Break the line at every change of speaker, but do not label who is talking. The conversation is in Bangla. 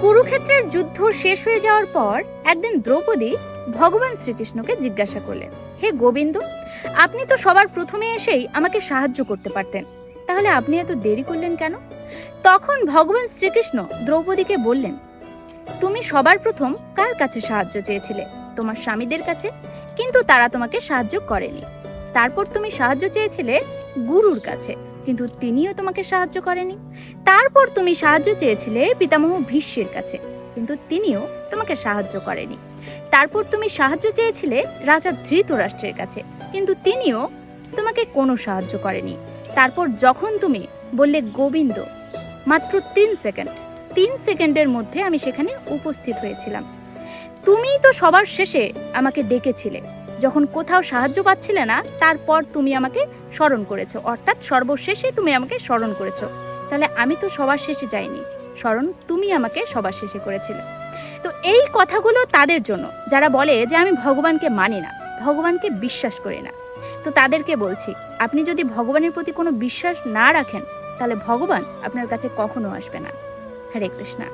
কুরুক্ষেত্রের যুদ্ধ শেষ হয়ে যাওয়ার পর একদিন দ্রৌপদী ভগবান শ্রীকৃষ্ণকে জিজ্ঞাসা করলেন, হে গোবিন্দ, আপনি তো সবার প্রথমে এসেই আমাকে সাহায্য করতে পারতেন, তাহলে আপনি এত দেরি করলেন কেন? তখন ভগবান শ্রীকৃষ্ণ দ্রৌপদীকে বললেন, তুমি সবার প্রথম কার কাছে সাহায্য চেয়েছিলে? তোমার স্বামীদের কাছে, কিন্তু তারা তোমাকে সাহায্য করেনি। তারপর তুমি সাহায্য চেয়েছিলে গুরুর কাছে, কিন্তু তিনিও তোমাকে সাহায্য করেনি। তারপর তুমি সাহায্য চেয়েছিলে পিতামহ ভীষ্মের কাছে, কিন্তু তিনিও তোমাকে সাহায্য করেনি। তারপর তুমি সাহায্য চেয়েছিলে রাজা ধৃতরাষ্ট্রের কাছে, কিন্তু তিনিও তোমাকে কোনো সাহায্য করেনি। তারপর যখন তুমি বললে গোবিন্দ, মাত্র 3 সেকেন্ডের মধ্যে আমি সেখানে উপস্থিত হয়েছিলাম। তুমিই তো সবার শেষে আমাকে ডেকেছিলে, যখন কোথাও সাহায্য পাচ্ছিলে না, তারপর তুমি আমাকে স্মরণ করেছো, অর্থাৎ সর্বশেষে তুমি আমাকে স্মরণ করেছো। তাহলে আমি তো সবার শেষে যাইনি, স্মরণ তুমি আমাকে সবার শেষে করেছিলে। তো এই কথাগুলো তাদের জন্য যারা বলে যে আমি ভগবানকে মানি না, ভগবানকে বিশ্বাস করি না। তো তাদেরকে বলছি, আপনি যদি ভগবানের প্রতি কোনো বিশ্বাস না রাখেন, তাহলে ভগবান আপনার কাছে কখনো আসবে না। হরে কৃষ্ণা।